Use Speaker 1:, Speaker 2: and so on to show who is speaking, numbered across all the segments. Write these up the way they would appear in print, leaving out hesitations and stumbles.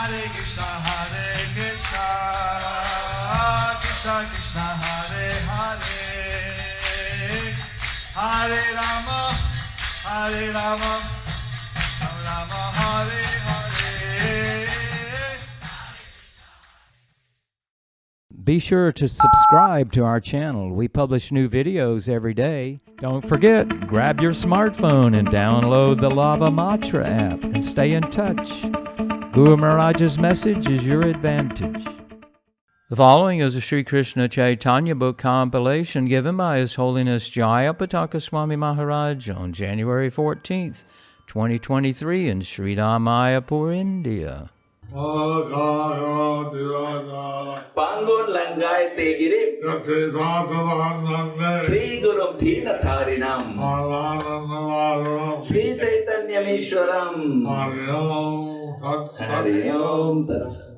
Speaker 1: Hare Krishna, Krishna Krishna, Hare Hare, Hare Rama, Rama Rama, Hare Hare.
Speaker 2: Be sure to subscribe to our channel. We publish new videos every day. Don't forget, grab your smartphone and download the Lava Matra app and stay in touch. Guru Maharaj's message is your advantage. The following is a Sri Krishna Chaitanya book compilation given by His Holiness Jayapataka Swami Maharaj on January 14th, 2023 in Sri Mayapur, India.
Speaker 3: Pangon Langai Tegirim Sri Gurum Thina Tharinam Sri Chaitanya Mishwaram Hari Om Tat Sat.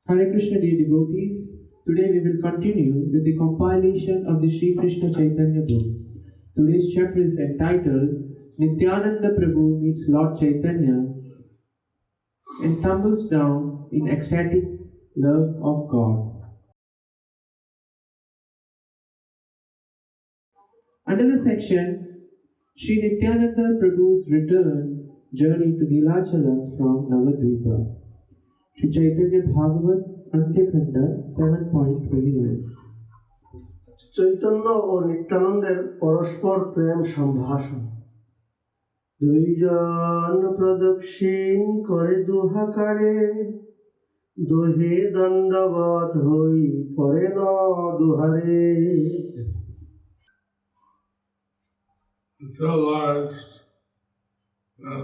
Speaker 4: Hare Krishna, dear devotees. Today we will continue with the compilation of the Sri Krishna Chaitanya book. Today's chapter is entitled Nityananda Prabhu meets Lord Chaitanya and tumbles down in ecstatic love of God. Under the section Sri Nityananda Prabhu's return journey to Nilachala from Navadvipa, Sri Chaitanya Bhagavat Antyakhanda 7.29.
Speaker 5: Chaitanya ও নিত্যানন্দের পরস্পর প্রেম সম্ভাষণ। দুইজন প্রদক্ষিণ করে দুহাকারে, দোহে দণ্ডবত হই পরে ন দুহারে।
Speaker 6: The two lords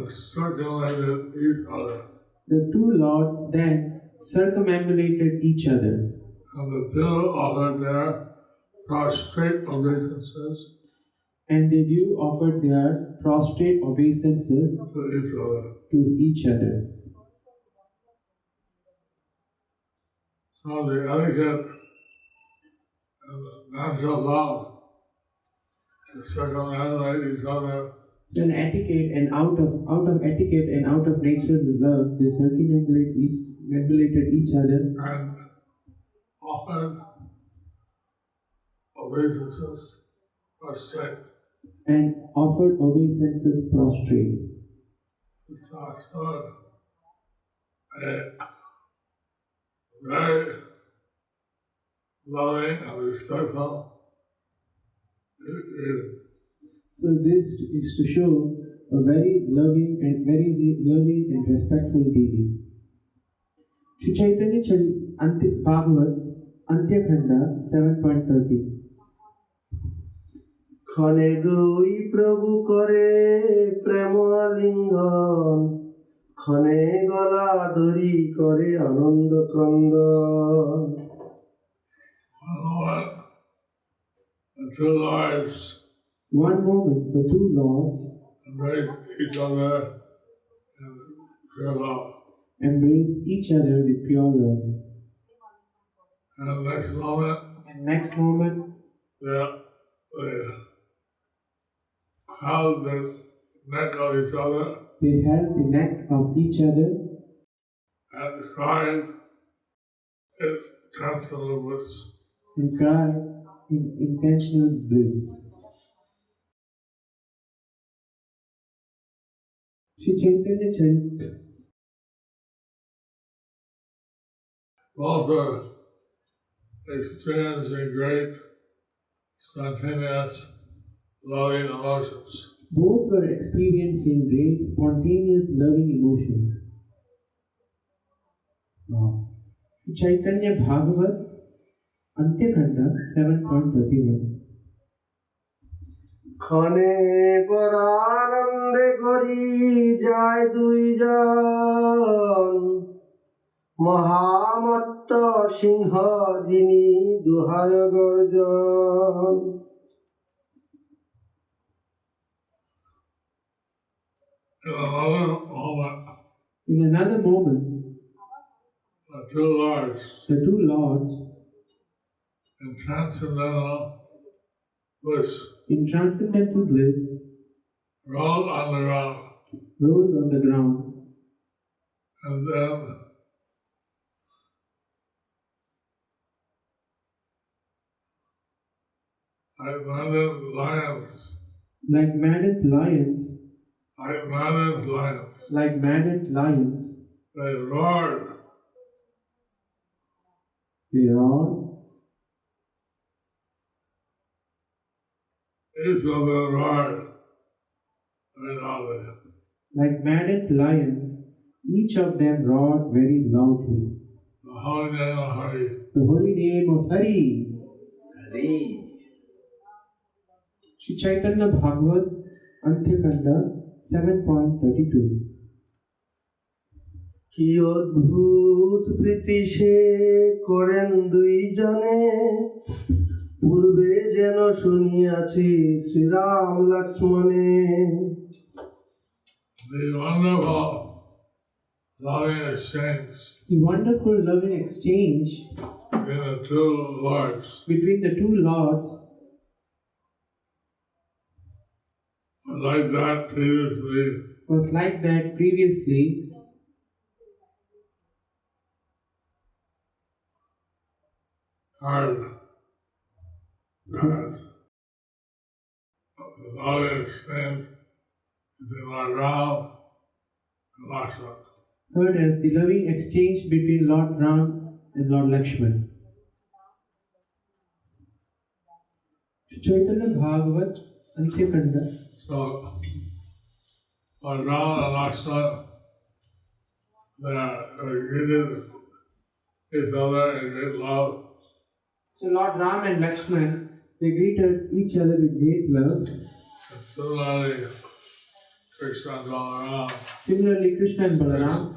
Speaker 6: circumambulated each other.
Speaker 4: The two lords then circumambulated each other.
Speaker 6: And the two offered their prostrate obeisances
Speaker 4: And they do offered their prostrate obeisances
Speaker 6: to each other.
Speaker 4: to each other.
Speaker 6: So the etiquette and the natural love to circumambulate each other
Speaker 4: So in etiquette and out of etiquette and out of natural love, they circumambulated each other
Speaker 6: and offered obeisances prostrate.
Speaker 4: and offered obeisances prostrate.
Speaker 6: It's also a very loving and respectful greeting.
Speaker 4: So this is to show a very loving and respectful deity. Sri Chaitanya Bhagavat Antyakhanda 7.30.
Speaker 5: ক্ষণে দুই প্রভু করে প্রেম লিঙ্গন, ক্ষণে গলা ধরি করে আনন্দ ক্রন্দন।
Speaker 6: The two lords
Speaker 4: One moment, the two lords
Speaker 6: embrace each other in pure love.
Speaker 4: embraced each other with pure love.
Speaker 6: And the next moment, they held the neck of each other
Speaker 4: They held the neck of each other
Speaker 6: and cried in transcendental bliss.
Speaker 4: and cried in intentional bliss. Sri Chaitanya Charita.
Speaker 6: Both are experiencing great spontaneous loving emotions.
Speaker 4: Both were experiencing great spontaneous loving emotions. Wow. Chaitanya Bhagavat Antyakhanda 7.31.
Speaker 5: ক্ষণে পরানন্দে করি যায় দুইজন, মহামত্ত সিংহ যিনি দুহার গর্জন।
Speaker 6: In another moment,
Speaker 4: the two lords
Speaker 6: in transcendental bliss
Speaker 4: rolled
Speaker 6: rolled on the ground
Speaker 4: on the ground
Speaker 6: and then like maddened lions,
Speaker 4: Like maddened lions,
Speaker 6: like maddened lions,
Speaker 4: like maddened lions,
Speaker 6: they roared.
Speaker 4: they roar.
Speaker 6: Each of them roared very loudly.
Speaker 4: Like maddened lions, each of them roared very loudly.
Speaker 6: The holy name of Hari.
Speaker 4: The holy name of Hari.
Speaker 3: Hari.
Speaker 4: Sri Chaitanya Bhagavat Antyakanda 7.32.
Speaker 5: কি অদ্ভুত প্রীতি সে করেন দুইজনে, পূর্বে যেন শুনিয়াছি শ্রীরাম লক্ষ্মণে।
Speaker 6: The wonderful loving exchange
Speaker 4: The wonderful loving exchange
Speaker 6: between the two lords
Speaker 4: between the two lords
Speaker 6: was like that previously.
Speaker 4: was like that previously.
Speaker 6: Heard that the loving exchange between Lord Ram and Lakshman.
Speaker 4: Heard as the loving exchange between Lord Ram and Lord Lakshman. Chaitanya Bhagavat Antyakanda.
Speaker 6: So, Lord Ram and Lakshman, they greeted each other in great love.
Speaker 4: So Lord Ram and Lakshman, they greeted each other with great love.
Speaker 6: Similarly, Krishna and Balaram,
Speaker 4: Similarly, Krishna and Balaram,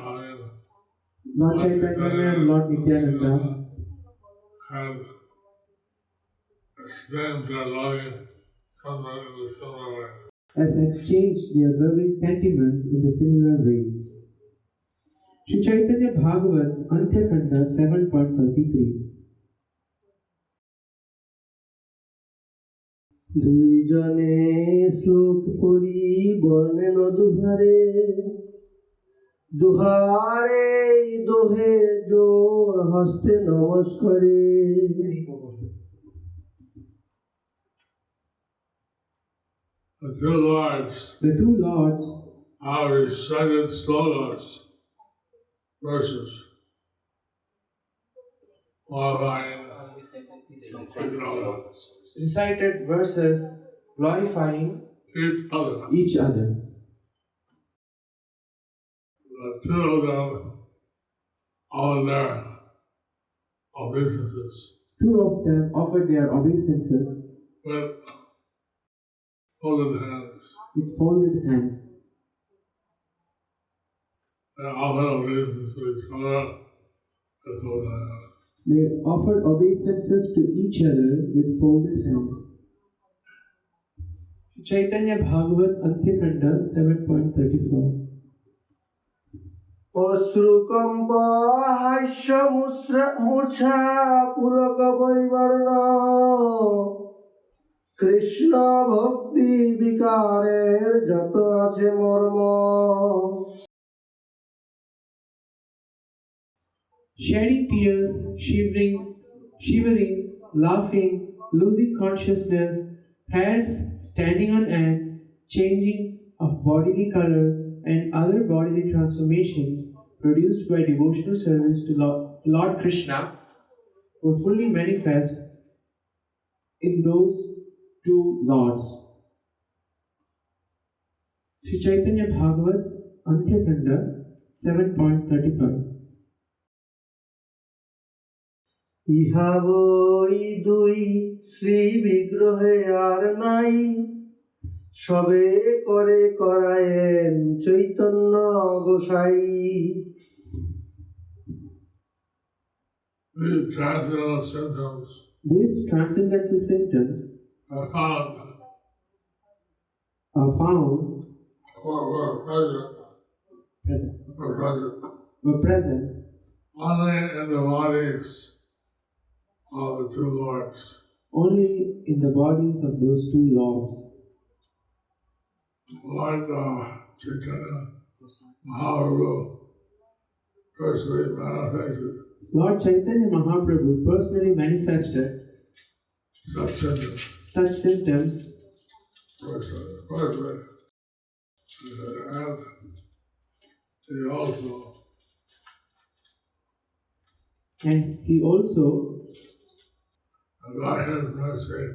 Speaker 4: Lord Chaitanya and Lord Nityananda
Speaker 6: had extended their loving sentiment in a similar way.
Speaker 4: has exchanged their loving sentiments in the similar ways. Sri Chaitanya Bhagavat Antyakanda 7.33.
Speaker 5: দুইজনে শ্লোক পড়ি বর্ণেন দুহারে, দুহারে দোহে জোর হস্তে নমস্কারে।
Speaker 6: The two lords
Speaker 4: The two lords
Speaker 6: have recited slokas, verses, glorifying
Speaker 4: recited verses glorifying
Speaker 6: each other.
Speaker 4: each other.
Speaker 6: The two of them, all their obeisances,
Speaker 4: Two of them offered their obeisances
Speaker 6: with folded hands.
Speaker 4: with folded hands.
Speaker 6: They offered obeisances to each other with folded hands.
Speaker 4: They offered obeisances to each other with folded hands. Chaitanya Bhagavat Antyakanda 7.34.
Speaker 5: অশ্রুকম্প হাস্য মূর্ছা পুলক বৈবর্ণ, কৃষ্ণ ভক্তি বিকারের যত আছে মর্ম।
Speaker 4: Shedding tears, shivering, laughing, losing consciousness, hands standing on end, changing of bodily color, and other bodily transformations produced by devotional service to Lord Krishna were fully manifest in those two lords. Sri Chaitanya Bhagavat Antyakanda 7.35.
Speaker 5: ইহা বই দুই শ্রী বিগ্রহে আর নাই, সবে করে করায়েন চৈতন্য গোসাই।
Speaker 6: These transcendental symptoms
Speaker 4: These transcendental symptoms
Speaker 6: are found
Speaker 4: are found
Speaker 6: or were present only in the bodies of the two lords.
Speaker 4: only in the bodies of those two lords.
Speaker 6: Lord Chaitanya Mahaprabhu personally manifested
Speaker 4: Lord Chaitanya Mahaprabhu personally manifested
Speaker 6: such symptoms.
Speaker 4: such symptoms,
Speaker 6: Personally. And he also,
Speaker 4: and he also,
Speaker 6: by his mercy,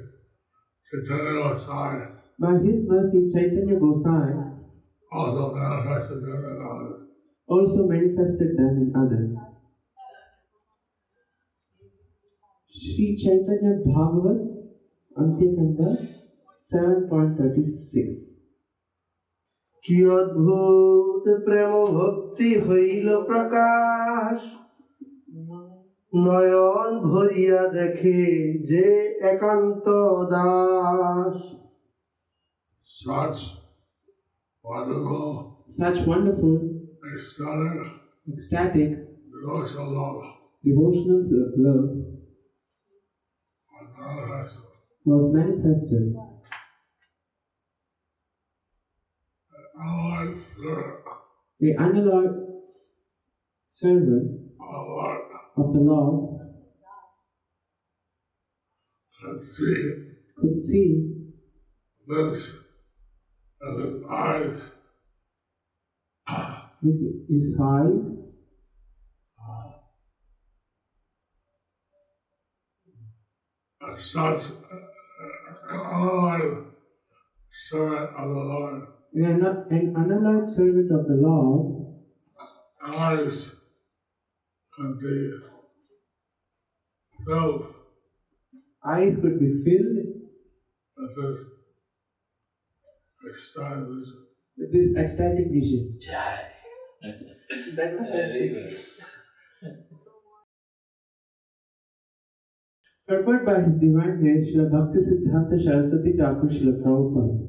Speaker 6: Chaitanya Gosai
Speaker 4: by his mercy, Chaitanya Gosai
Speaker 6: also manifested them in others.
Speaker 4: also manifested them in others. Sri Chaitanya Bhagavat, Antyakanda 7.36.
Speaker 5: কি অদ্ভুত প্রেম ভক্তি হইল প্রকাশ নয়ন ভরিয়া দেখে যে একান্ত Das
Speaker 6: Such wonderful,
Speaker 4: Such wonderful,
Speaker 6: ecstatic,
Speaker 4: ecstatic,
Speaker 6: devotional love
Speaker 4: devotional love was manifested. The unalloyed servant of the Lord could see
Speaker 6: this as his eyes
Speaker 4: with his eyes
Speaker 6: as such an unalloyed servant of the Lord.
Speaker 4: an unalloyed servant of the Lord
Speaker 6: Eyes can be filled
Speaker 4: eyes could be filled
Speaker 6: with this ecstatic vision.
Speaker 4: with this ecstatic vision. That was purported by His Divine Grace, Srila Bhaktisiddhanta Saraswati Thakur Srila Prabhupada.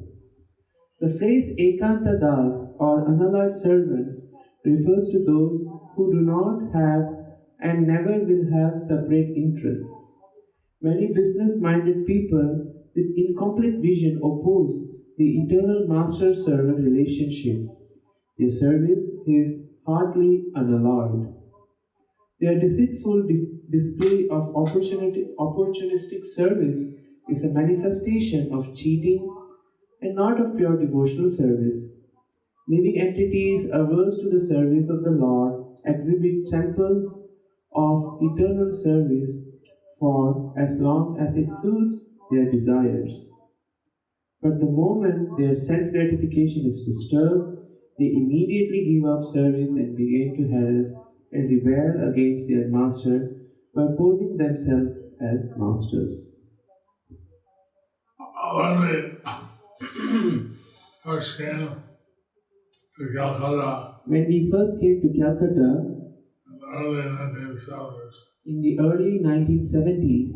Speaker 4: The phrase Ekanta Das or unalloyed servants refers to those who do not have and never will have separate interests. Many business-minded people with incomplete vision oppose the eternal master-servant relationship. Their service is hardly unalloyed. Their deceitful display of opportunistic service is a manifestation of cheating and not of pure devotional service. Living entities averse to the service of the Lord exhibit samples of eternal service for as long as it suits their desires. But the moment their sense gratification is disturbed, they immediately give up service and begin to harass and rebel against their master by posing themselves as masters.
Speaker 6: When we first came to Calcutta
Speaker 4: When we first came to Calcutta
Speaker 6: in the early 1970s,
Speaker 4: in the early 1970s,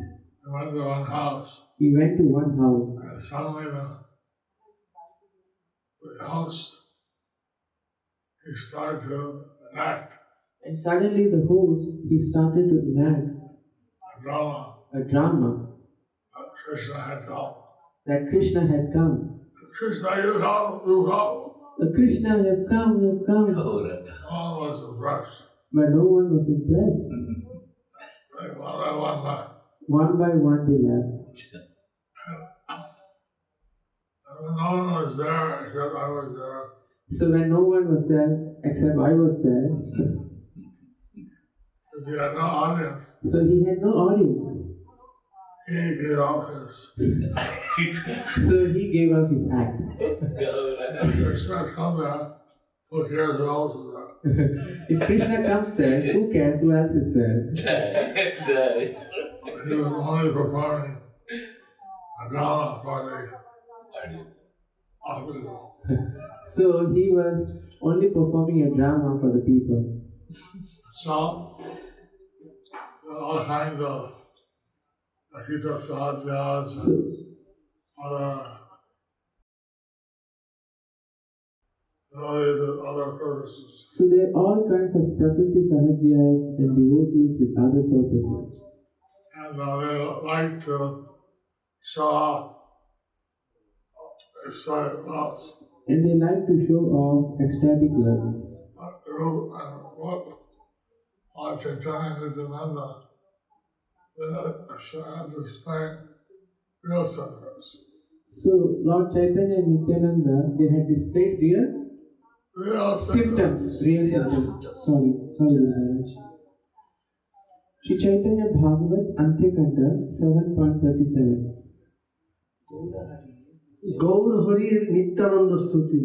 Speaker 6: we went to one house,
Speaker 4: we went to one house,
Speaker 6: and suddenly the host, he started to enact
Speaker 4: and suddenly the host he started to enact
Speaker 6: a drama
Speaker 4: a drama
Speaker 6: that Krishna had come.
Speaker 4: that Krishna had come.
Speaker 6: Krishna, you come, you come.
Speaker 4: Krishna, you have come, you have come.
Speaker 6: No one was impressed.
Speaker 4: But no one was impressed.
Speaker 6: Like
Speaker 4: One by one they left.
Speaker 6: And no one was there except I was there.
Speaker 4: So when no one was there except I was there,
Speaker 6: He had no audience.
Speaker 4: so he had no audience.
Speaker 6: He gave up his.
Speaker 4: So he gave up his act.
Speaker 6: Krishna come there. Who cares who else is there?
Speaker 4: If Krishna comes there, who cares who else is there?
Speaker 6: He was only performing a drama for the audience.
Speaker 4: So he was only performing a drama for the people.
Speaker 6: So, all kinds of Akita Sadhyas
Speaker 4: So,
Speaker 6: and other purposes.
Speaker 4: so there are all kinds of Prakriti Sahajas and devotees with other purposes.
Speaker 6: And they like to show off excited lots.
Speaker 4: And they like to show off ecstatic love.
Speaker 6: What Lord Chaitanya Nityananda, they had to explain real symptoms.
Speaker 4: So Lord Chaitanya and Nityananda, they had displayed
Speaker 6: Real
Speaker 4: symptoms. Real symptoms. Sorry, Maharaj. Sri Chaitanya Bhagavat Antyakanda 7.37.
Speaker 5: Gour হরির নিত্যানন্দ স্তুতি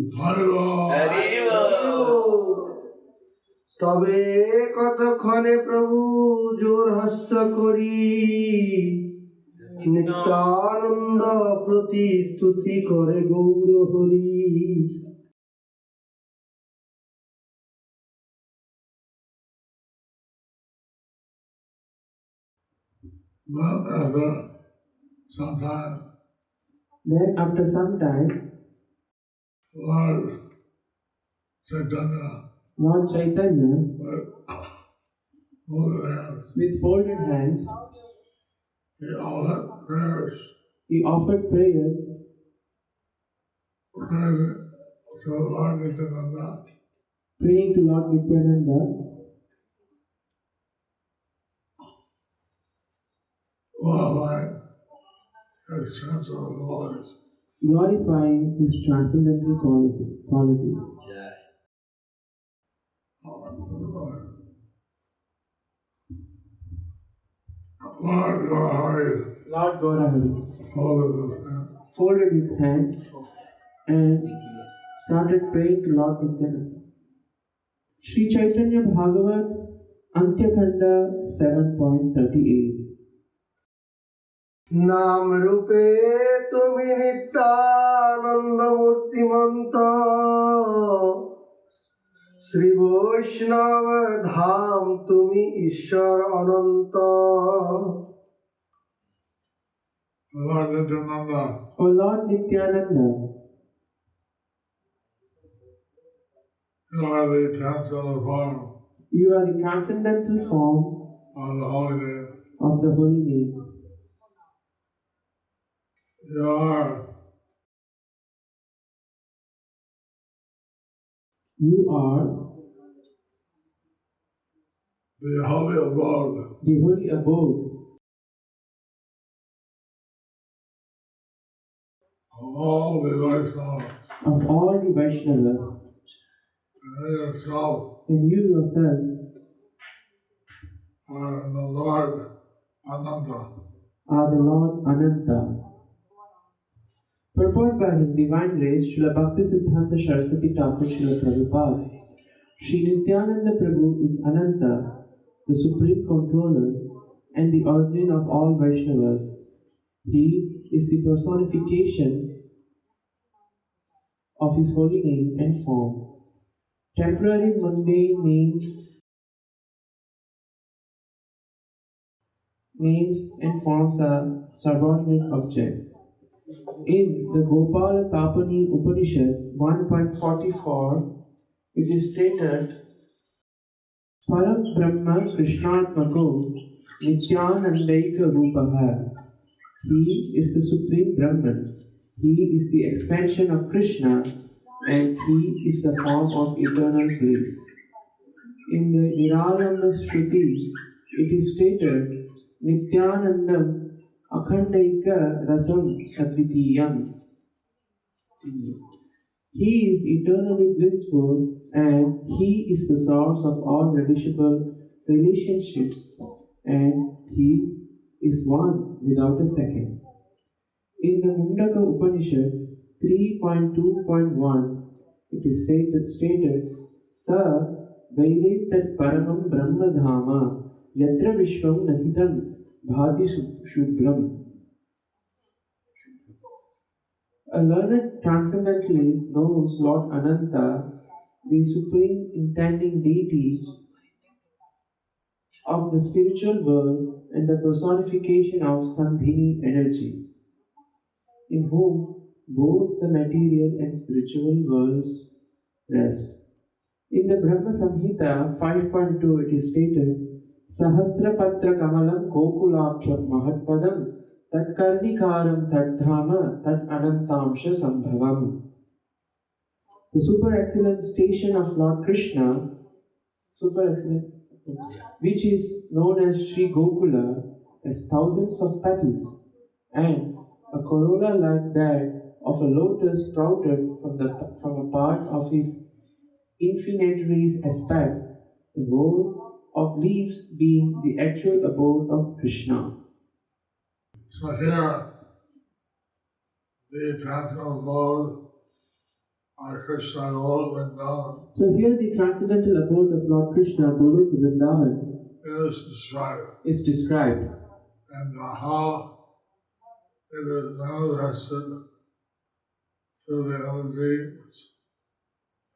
Speaker 5: তবে কতক্ষণে প্রভু জোর হস্ত করি নিত্যানন্দ প্রতি স্তুতি করে Gour Hari.
Speaker 4: Then after some time, Lord Chaitanya with folded hands, he offered prayers praying to Lord Nityananda, glorifying his transcendental qualities. Lord Gaurahari folded his hands and started praying to Lord Nityananda. Sri Chaitanya Bhagavat Antyakanda 7.38.
Speaker 5: নাম রূপে তুমি নিত্যানন্দ মূর্তিমন্ত শ্রী বৈষ্ণব ধাম তুমি ঈশ্বর অনন্ত।
Speaker 4: O Lord Nityananda,
Speaker 6: you are the transcendental form
Speaker 4: you are the transcendental form
Speaker 6: of the holy name.
Speaker 4: of the holy name.
Speaker 6: You are the holy abode of all the
Speaker 4: Vaishnavas, and you yourself
Speaker 6: are the Lord Ananta.
Speaker 4: Purport by His Divine Grace, Srila Bhaktisiddhanta Saraswati Thakur Srila Prabhupada. Sri Nityananda Prabhu is Ananta, the Supreme Controller and the origin of all Vaishnavas. He is the personification of His holy name and form. Temporary mundane names and forms are subordinate objects. In the Gopala Tapani Upanishad 1.44, it is stated, Param Brahma Krishnatmako Nityanandaika Rupaha. He is the Supreme Brahman. He is the expansion of Krishna and He is the form of eternal bliss. In the Niralamba Shruti, it is stated, Nityanandam Akhandaika Rasam Advitiyam. He is eternally blissful and He is the source of all relishable relationships and He is one without a second. In the Mundaka Upanishad 3.2.1, it is stated, Sa Vaidetat Paramam Brahma Dhama Yatra Vishwam Nahitam Bhati Shubhram. A learned transcendentalist knows Lord Ananta, the supreme intending deity of the spiritual world and the personification of Sandhini energy, in whom both the material and spiritual worlds rest. In the Brahma Samhita 5.2, it is stated, Sahasrapatra Kamalam Kokulaksham Mahatpadam Tat Karnikaram Tat Dhama Tat Anantamsha Sambhavam. The super excellent station of Lord Krishna, super excellent which is known as Sri Gokula, has thousands of petals, and a corolla like that of a lotus sprouted from a part of his infinitary aspect, the row of leaves being the actual abode of Krishna.
Speaker 6: So here, the transcendental mode of Krishna all went down
Speaker 4: So here the transcendental abode of Lord Krishna, Golok Vrindavan,
Speaker 6: is described,
Speaker 4: is described,
Speaker 6: and how it is manifested through the energy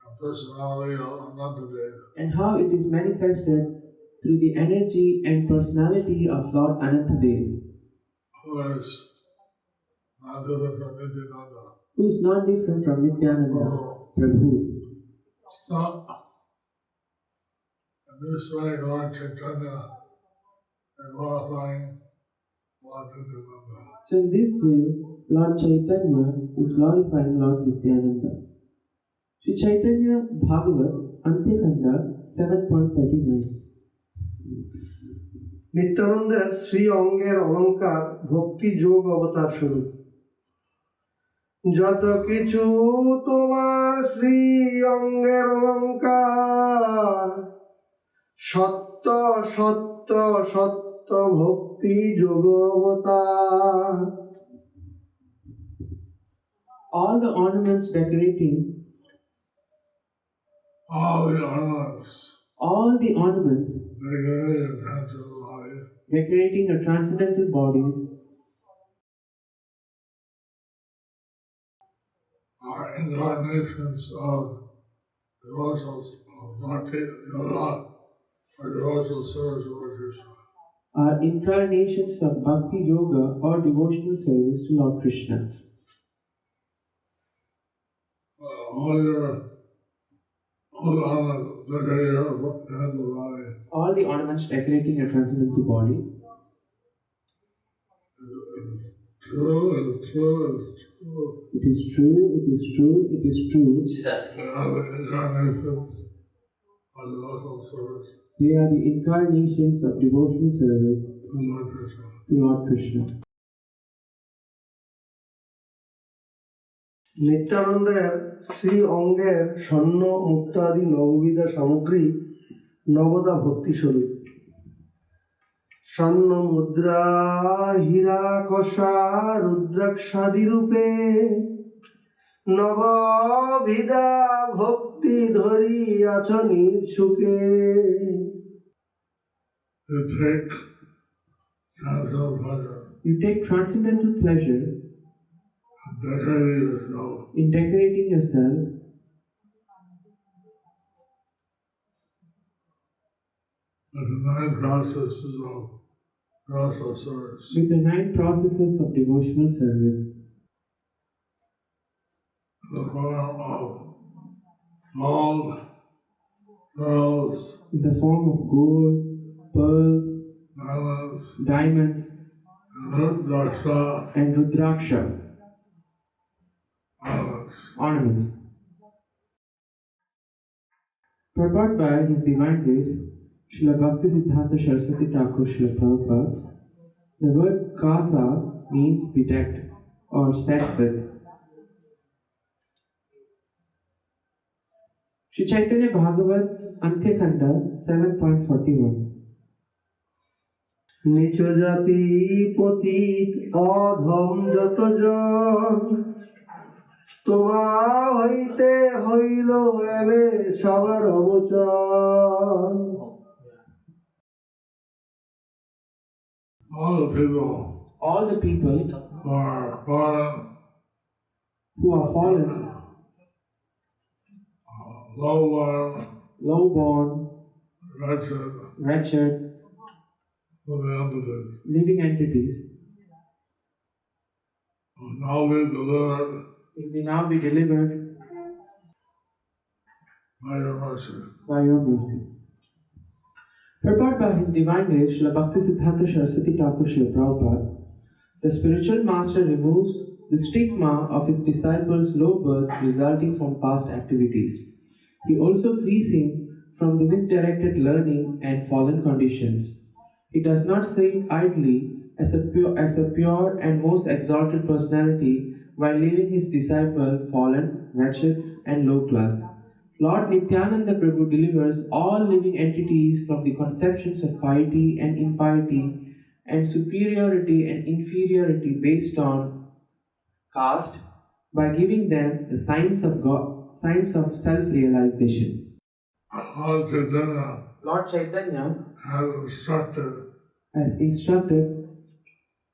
Speaker 6: and personality of Anantadev,
Speaker 4: and how it is manifested through the energy and personality of Lord Anantadev,
Speaker 6: who is not different from Nityananda.
Speaker 4: who is not different from Nityananda Prabhu.
Speaker 6: So, in this way, Lord Chaitanya is glorifying Lord Nityananda.
Speaker 4: So in this way, Lord Chaitanya is glorifying Lord Nityananda. Sri Chaitanya Bhagavat Antyakanda 7.39.
Speaker 5: নিত্যানন্দের Shri অঙ্গের অলঙ্কার ভক্তি যোগ অবতার স্বরূপ। যত কিছু তোমার শ্রী অঙ্গের অলঙ্কার, সত্য সত্য সত্য ভক্তি যোগ অবতার।
Speaker 4: All the ornaments decorating,
Speaker 6: All the ornaments
Speaker 4: decorating a transcendental bodies
Speaker 6: are incarnations of devotional bhakti yoga or devotional service of Lord Krishna.
Speaker 4: are incarnations of bhakti yoga or devotional service to Lord Krishna.
Speaker 6: All the ornaments decorated
Speaker 4: All the ornaments decorating
Speaker 6: the body
Speaker 4: a transcendental body
Speaker 6: true, it's true, it's true.
Speaker 4: it is true, it is true, it is true.
Speaker 6: They are the incarnations
Speaker 4: They are the incarnations of
Speaker 6: of devotional service
Speaker 4: devotional service
Speaker 6: to Lord Krishna.
Speaker 4: to Lord Krishna.
Speaker 5: নিত্যানন্দের Shri অঙ্গের স্বর্ণ মুক্তাদি নববিধা সামগ্রী নবদা ভক্তি স্বরূপ। স্বর্ণ মুদ্রা হীরা কষা রুদ্রাক্ষাদি রূপে নববিধা ভক্তি ধরি আছ নির্সুকে।
Speaker 6: You take transcendental pleasure
Speaker 4: You take transcendental pleasure
Speaker 6: in decorating yourself
Speaker 4: in decorating yourself
Speaker 6: with the 9 processes of devotional service.
Speaker 4: with the 9 processes of devotional service
Speaker 6: In the form of gold, pearls,
Speaker 4: in the form of gold, pearls,
Speaker 6: diamonds,
Speaker 4: diamonds,
Speaker 6: and rudraksha
Speaker 4: and rudraksha
Speaker 6: ornaments.
Speaker 4: ornaments. Purport by His Divine Grace, Srila Bhakti Siddhanta Saraswati Thakur Srila Prabhupada, the word kasa means bedecked or set with. Sri Chaitanya Bhagavat Antyakanda 7.41.
Speaker 5: নিচ জাতি পতিত অধম যত জন তোমা হইতে হইল এবে সবার অবচন।
Speaker 6: All the people who are
Speaker 4: fallen, low-born, wretched, living entities, will now be delivered by your mercy. Purport by His Divine Grace, Srila Bhakti Siddhanta Saraswati Thakur Srila Prabhupada, the spiritual master removes the stigma of his disciples' low birth resulting from past activities. He also frees him from the misdirected learning and fallen conditions. He does not sit idly as a pure and most exalted personality while leaving his disciple fallen, wretched, and low class. Lord Nityananda Prabhu delivers all living entities from the conceptions of piety and impiety and superiority and inferiority based on caste by giving them the signs of God, signs of self-realization.
Speaker 6: Lord Chaitanya
Speaker 4: Lord Chaitanya
Speaker 6: has instructed
Speaker 4: has instructed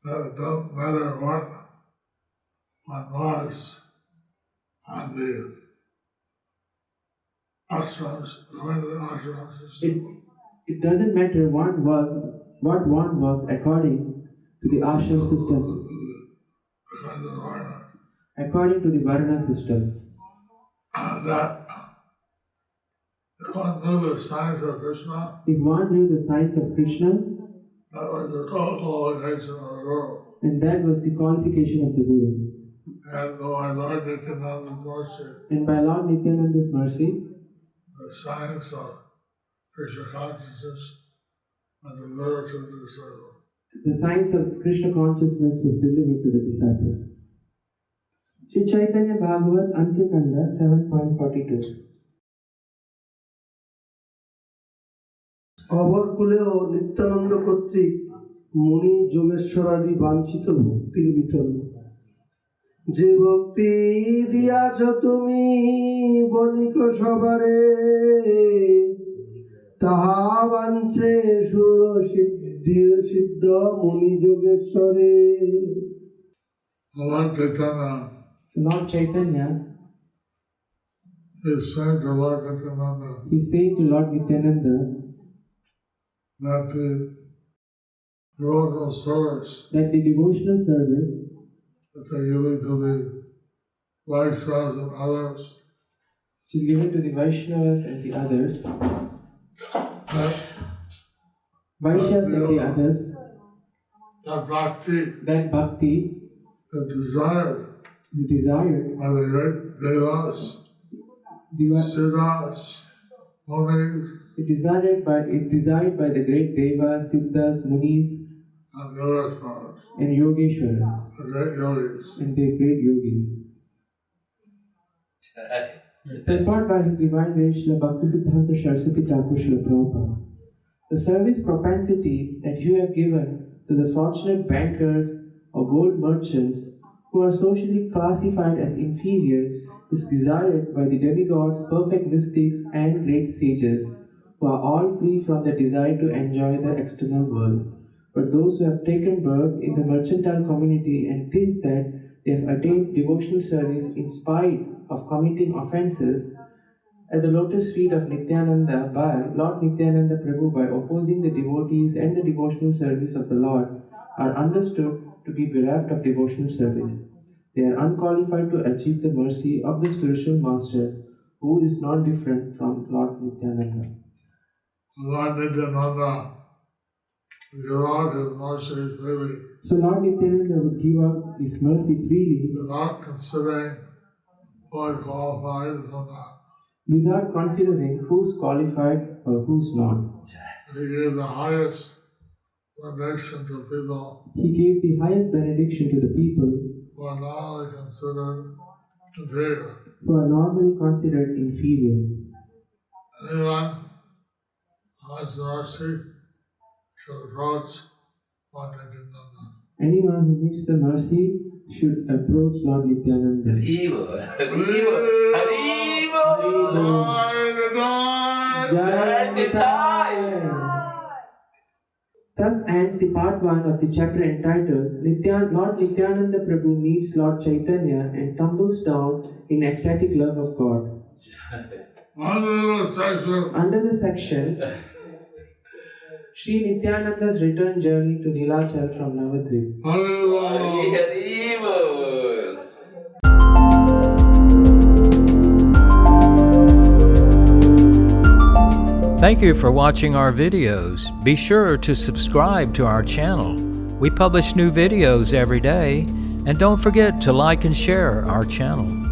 Speaker 6: that it doesn't matter what one was on the ashrams,
Speaker 4: it doesn't matter what one was according to the ashram system, according to the Varna system.
Speaker 6: That if one knew the signs of Krishna,
Speaker 4: If one knew the signs of Krishna,
Speaker 6: that was the total qualification of the Guru.
Speaker 4: and that was the qualification of the Guru.
Speaker 6: And by Lord Nityananda's mercy,
Speaker 4: And by Lord Nityananda's mercy,
Speaker 6: the science of Krishna consciousness and delivered to the disciple.
Speaker 4: the science of Krishna consciousness was delivered to the disciples. Sri Chaitanya Bhagavat Antyakanda 7.42.
Speaker 5: অবরকুলেও Nityananda কর্তৃক মুনি যোগেশ্বরাদি বাঞ্ছিত ভক্তির বিতরণ যে ভক্তি দিয়াছ তুমি বণিক সবারে তাহা বাঞ্ছে সুর সিদ্ধ মুনি যোগেশ্বরে।
Speaker 6: Lord Chaitanya
Speaker 4: So Lord Chaitanya
Speaker 6: is saying to Lord Nityananda
Speaker 4: is saying to Lord Nityananda
Speaker 6: that the devotional service
Speaker 4: that the devotional service
Speaker 6: that they give to the Vaishnavas and others,
Speaker 4: which is given to the Vaishnavas and the others,
Speaker 6: that
Speaker 4: Vaishyas and the others,
Speaker 6: that bhakti
Speaker 4: that
Speaker 6: is desired
Speaker 4: desired
Speaker 6: by the great devas, siddhas, munis,
Speaker 4: desired by the great devas, siddhas, munis,
Speaker 6: and yogeshwaras,
Speaker 4: and yogeshwaras,
Speaker 6: the great yogis.
Speaker 4: and the great yogis. Purport by His Divine Grace Srila Bhaktisiddhanta Saraswati Thakur Srila Prabhupada. The service propensity that you have given to the fortunate bankers or gold merchants who are socially classified as inferior is desired by the demigods, perfect mystics, and great sages, who are all free from the desire to enjoy the external world. But those who have taken birth in the mercantile community and think that they have attained devotional service in spite of committing offences at the lotus feet of Nityananda by Lord Nityananda Prabhu by opposing the devotees and the devotional service of the Lord are understood to be bereft of devotional service. They are unqualified to achieve the mercy of the spiritual master, who is not different from Lord Nityananda.
Speaker 6: Lord Nityananda give out his mercy freely
Speaker 4: So Lord Nityananda would give out His mercy freely
Speaker 6: without considering who is qualified and who not.
Speaker 4: without considering who's qualified or who's not.
Speaker 6: He gave the highest benediction to people
Speaker 4: He gave the highest benediction to the people
Speaker 6: who are normally considered inferior.
Speaker 4: who are normally considered inferior.
Speaker 6: Anyone who has mercy should approach Lord Nityananda.
Speaker 4: Anyone who needs the mercy should approach Lord Nityananda.
Speaker 3: Haribo, Haribo, Haribo. Jai Nitai.
Speaker 4: Thus ends the part 1 of the chapter entitled Lord Nityananda Prabhu meets Lord Chaitanya and tumbles down in ecstatic love of God. Under the section Sri Nityananda's return journey to Nilachal from Navadvip.
Speaker 3: Hari Haribo.
Speaker 2: Thank you for watching our videos. Be sure to subscribe to our channel. We publish new videos every day, and don't forget to like and share our channel.